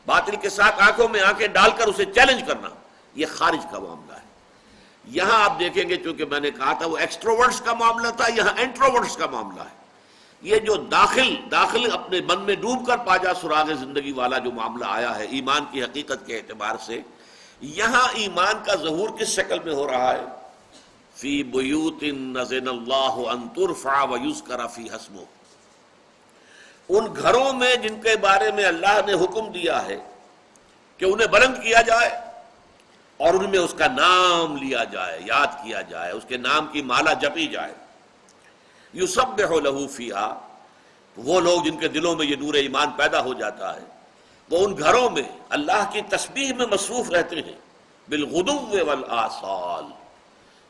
S1: باطل کے ساتھ آنکھوں میں آنکھیں ڈال کر اسے چیلنج کرنا، یہ خارج کا معاملہ ہے۔ یہاں آپ دیکھیں گے، چونکہ میں نے کہا تھا وہ ایکسٹروورٹس کا معاملہ تھا، یہاں انٹروورٹس کا معاملہ ہے۔ یہ جو داخل اپنے من میں ڈوب کر پاجا سراغ زندگی والا جو معاملہ آیا ہے ایمان کی حقیقت کے اعتبار سے، یہاں ایمان کا ظہور کس شکل میں ہو رہا ہے؟ فی بیوت اذن اللہ ان ترفع ویذکر فیہا اسمہ، ان گھروں میں جن کے بارے میں اللہ نے حکم دیا ہے کہ انہیں بلند کیا جائے اور ان میں اس کا نام لیا جائے، یاد کیا جائے، اس کے نام کی مالا جپی جائے۔ یسبح لہ فیہا، وہ لوگ جن کے دلوں میں یہ نور ایمان پیدا ہو جاتا ہے، وہ ان گھروں میں اللہ کی تسبیح میں مصروف رہتے ہیں، بالغدو والآصال،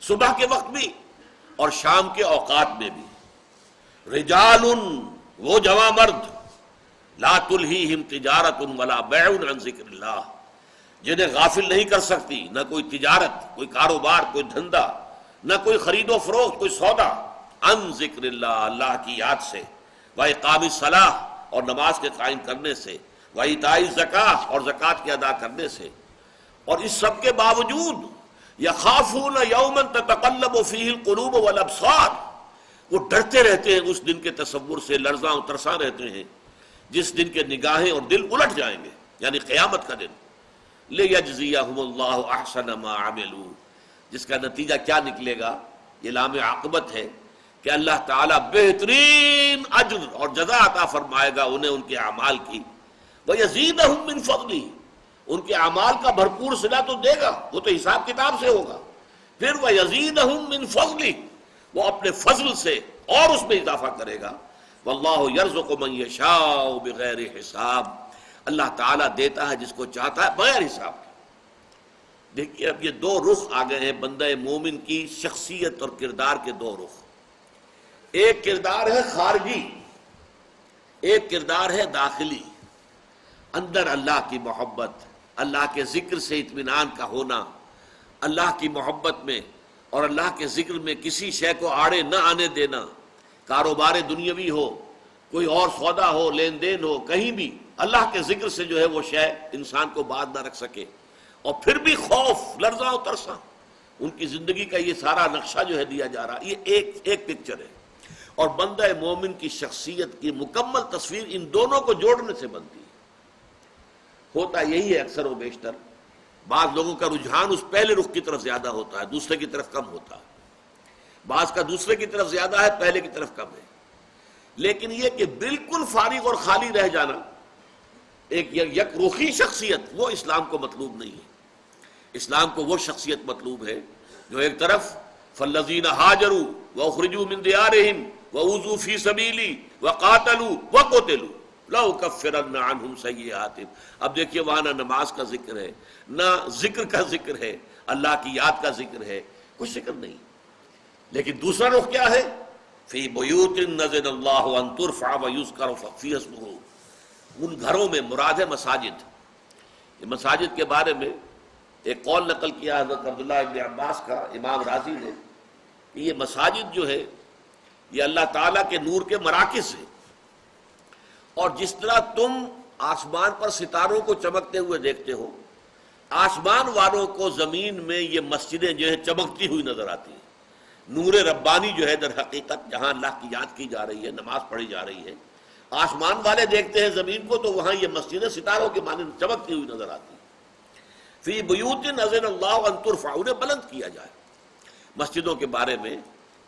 S1: صبح کے وقت بھی اور شام کے اوقات میں بھی۔ رجال، وہ جواں مرد، لا تلہیہم تجارت ولا بیع عن ذکر اللہ، جنہیں غافل نہیں کر سکتی نہ کوئی تجارت، کوئی کاروبار، کوئی دھندا، نہ کوئی خرید و فروخت، کوئی سودا، عن ذکر اللہ، اللہ کی یاد سے، وإقام الصلاۃ، اور نماز کے قائم کرنے سے، وإیتاء الزکاۃ، اور زکوٰۃ کے ادا کرنے سے۔ اور اس سب کے باوجود یخافون یوما تتقلب فیہ القلوب والابصار، وہ ڈرتے رہتے ہیں اس دن کے تصور سے، لرزاں و ترساں رہتے ہیں جس دن کے نگاہیں اور دل الٹ جائیں گے، یعنی قیامت کا دن۔ لیجزیہم اللہ احسن ما عملوا، جس کا نتیجہ کیا نکلے گا؟ یہ لام عاقبت ہے کہ اللہ تعالیٰ بہترین اجر اور جزا عطا فرمائے گا انہیں ان کے اعمال کی۔ وَيَزِيدَهُم مِّن فَضْلِهِ، ان کے اعمال کا بھرپور صلہ تو دے گا، وہ تو حساب کتاب سے ہوگا۔ پھر وَيَزِيدَهُم مِّن فَضْلِهِ، وہ اپنے فضل سے اور اس میں اضافہ کرے گا۔ وَاللَّهُ يَرْزُقُ مَن يَشَاءُ بِغَيْرِ حساب، اللہ تعالیٰ دیتا ہے جس کو چاہتا ہے بغیر حساب کے۔ دیکھیے اب یہ دو رخ آ گئے ہیں بندہ مومن کی شخصیت اور کردار کے دو رخ۔ ایک کردار ہے خارجی، ایک کردار ہے داخلی، اندر اللہ کی محبت، اللہ کے ذکر سے اطمینان کا ہونا، اللہ کی محبت میں اور اللہ کے ذکر میں کسی شے کو آڑے نہ آنے دینا، کاروبار دنیاوی ہو، کوئی اور سودا ہو، لین دین ہو، کہیں بھی اللہ کے ذکر سے جو ہے وہ شے انسان کو باز نہ رکھ سکے، اور پھر بھی خوف، لرزاں و ترساں، ان کی زندگی کا یہ سارا نقشہ جو ہے دیا جا رہا، یہ ایک پکچر ہے۔ اور بندہ مومن کی شخصیت کی مکمل تصویر ان دونوں کو جوڑنے سے بنتی ہے۔ ہوتا یہی ہے اکثر و بیشتر، بعض لوگوں کا رجحان اس پہلے رخ کی طرف زیادہ ہوتا ہے، دوسرے کی طرف کم ہوتا ہے، بعض کا دوسرے کی طرف زیادہ ہے، پہلے کی طرف کم ہے۔ لیکن یہ کہ بالکل فارغ اور خالی رہ جانا، ایک یک رخی شخصیت، وہ اسلام کو مطلوب نہیں ہے۔ اسلام کو وہ شخصیت مطلوب ہے جو ایک طرف فالذین ہاجروا واخرجوا من دیارہم واوذوا فی سبیلی وقاتلوا وقتلوا، لَأُكَفِّرَنَّ عَنْهُمْ سَيِّئَاتِهِمْ۔ اب دیکھیے وہاں نہ نماز کا ذکر ہے، نہ ذکر کا ذکر ہے، اللہ کی یاد کا ذکر ہے، کچھ ذکر نہیں۔ لیکن دوسرا رخ کیا ہے؟ فی بیوت نذر اللہ ان ترفع ویذکر فیہا اسمہ، ان گھروں میں مراد ہے مساجد۔ یہ مساجد کے بارے میں ایک قول نقل کیا حضرت عبداللہ ابن عباس کا امام راضی نے کہ یہ مساجد جو ہے یہ اللہ تعالیٰ کے نور کے مراکز ہیں، اور جس طرح تم آسمان پر ستاروں کو چمکتے ہوئے دیکھتے ہو، آسمان والوں کو زمین میں یہ مسجدیں جو ہیں چمکتی ہوئی نظر آتی ہیں۔ نور ربانی جو ہے در حقیقت جہاں اللہ کی یاد کی جا رہی ہے، نماز پڑھی جا رہی ہے، آسمان والے دیکھتے ہیں زمین کو تو وہاں یہ مسجدیں ستاروں کے مانند چمکتی ہوئی نظر آتی ہیں۔ فی بیوت اذن اللہ ان ترفع، انہیں بلند کیا جائے۔ مسجدوں کے بارے میں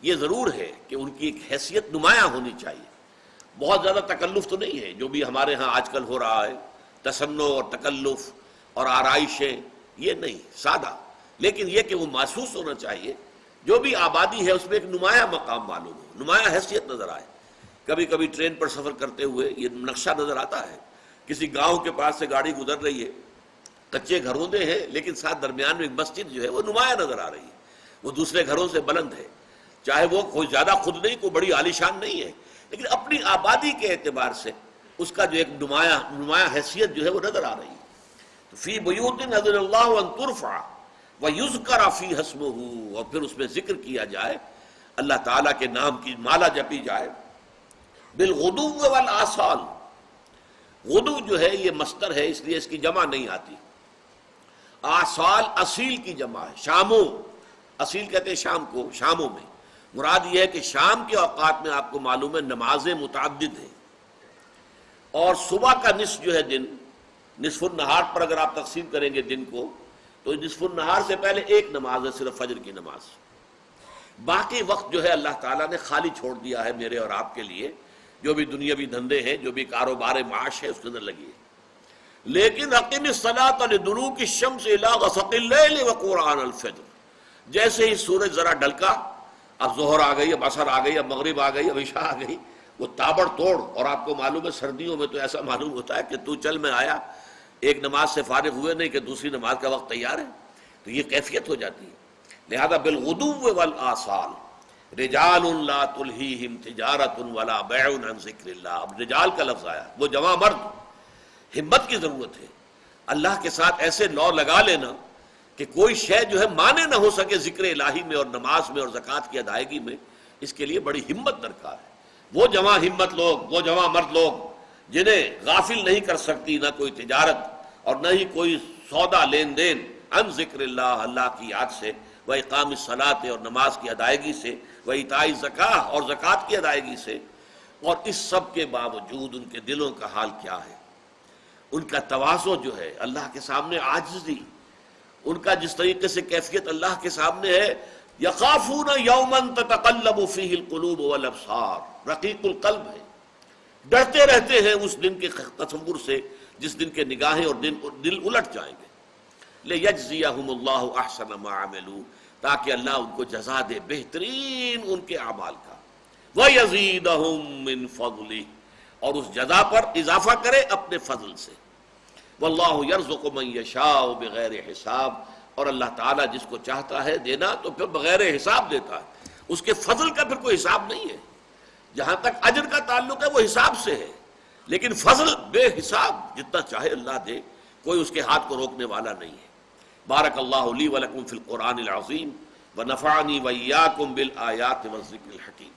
S1: یہ ضرور ہے کہ ان کی ایک حیثیت نمایاں ہونی چاہیے، بہت زیادہ تکلف تو نہیں ہے جو بھی ہمارے ہاں آج کل ہو رہا ہے، تصنع اور تکلف اور آرائشیں، یہ نہیں، سادہ، لیکن یہ کہ وہ محسوس ہونا چاہیے جو بھی آبادی ہے اس میں ایک نمایاں مقام معلوم ہو، نمایاں حیثیت نظر آئے۔ کبھی کبھی ٹرین پر سفر کرتے ہوئے یہ نقشہ نظر آتا ہے، کسی گاؤں کے پاس سے گاڑی گزر رہی ہے، کچے گھروں دے ہیں لیکن ساتھ درمیان میں ایک مسجد جو ہے وہ نمایاں نظر آ رہی ہے، وہ دوسرے گھروں سے بلند ہے، چاہے وہ کوئی زیادہ خود نہیں، کوئی بڑی عالیشان نہیں ہے، لیکن اپنی آبادی کے اعتبار سے اس کا جو ایک نمایاں حیثیت جو ہے وہ نظر آ رہی ہے۔ تو فی بیوت اذن اللہ ان ترفع ویذکر فیہا اسمہ، اور پھر اس میں ذکر کیا جائے، اللہ تعالیٰ کے نام کی مالا جپی جائے، بالغدو والآصال۔ غدو جو ہے یہ مصدر ہے اس لیے اس کی جمع نہیں آتی، آصال اصیل کی جمع ہے، شاموں، اصیل کہتے ہیں شام کو، شاموں میں مراد یہ ہے کہ شام کے اوقات میں آپ کو معلوم ہے نمازیں متعدد ہیں، اور صبح کا نصف جو ہے دن، نصف النہار پر اگر آپ تقسیم کریں گے دن کو تو نصف النہار سے پہلے ایک نماز ہے صرف فجر کی نماز، باقی وقت جو ہے اللہ تعالیٰ نے خالی چھوڑ دیا ہے میرے اور آپ کے لیے، جو بھی دنیاوی دھندے ہیں، جو بھی کاروبار معاش ہے اس کے اندر لگی ہے۔ لیکن اقم الصلاۃ لدلوک الشمس الی غسق اللیل وقرآن الفجر، جیسے ہی سورج ذرا ڈھلکا، اب ظہر آ گئی، اب عصر آ گئی، اب مغرب آ گئی، اب عشاء آ گئی، وہ تابڑ توڑ، اور آپ کو معلوم ہے سردیوں میں تو ایسا معلوم ہوتا ہے کہ تو چل میں آیا، ایک نماز سے فارغ ہوئے نہیں کہ دوسری نماز کا وقت تیار ہے، تو یہ کیفیت ہو جاتی ہے۔ لہذا بالغدو والآصال رجال لا تلہیہم تجارت ولا بیع عن ذکر اللہ، اب رجال کا لفظ آیا، وہ جمع مرد، ہمت کی ضرورت ہے، اللہ کے ساتھ ایسے لو لگا لینا کہ کوئی شے جو ہے مانے نہ ہو سکے ذکر الہی میں اور نماز میں اور زکوٰۃ کی ادائیگی میں، اس کے لیے بڑی ہمت درکار ہے۔ وہ جمع ہمت لوگ، وہ جمع مرد لوگ جنہیں غافل نہیں کر سکتی نہ کوئی تجارت اور نہ ہی کوئی سودا لین دین عن ذکر اللہ، اللہ کی یاد سے، و اقام الصلاۃ اور نماز کی ادائیگی سے، و ایتاء الزکاۃ اور زکوٰۃ کی ادائیگی سے، اور اس سب کے باوجود ان کے دلوں کا حال کیا ہے، ان کا تواضع جو ہے اللہ کے سامنے، عاجزی، ان کا جس طریقے سے کیفیت اللہ کے سامنے ہے، یخافون یوما تتقلب فیہ القلوب والابصار، رقیق القلب ہے، ڈرتے رہتے ہیں اس دن کے تصور سے جس دن کے نگاہیں اور دل الٹ جائیں گے۔ لیجزیہم اللہ احسن ما عملوا، تاکہ اللہ ان کو جزا دے بہترین ان کے اعمال کا، ویزیدہم من فضلہ، اور اس جزا پر اضافہ کرے اپنے فضل سے۔ واللہ یرزق من یشاء بغیر حساب، اور اللہ تعالیٰ جس کو چاہتا ہے دینا تو پھر بغیر حساب دیتا ہے، اس کے فضل کا پھر کوئی حساب نہیں ہے۔ جہاں تک اجر کا تعلق ہے وہ حساب سے ہے، لیکن فضل بے حساب، جتنا چاہے اللہ دے، کوئی اس کے ہاتھ کو روکنے والا نہیں ہے۔ بارک اللہ لی ولکم فی القرآن العظیم ونفعنی وإیاکم بالآیات والذکر الحکیم۔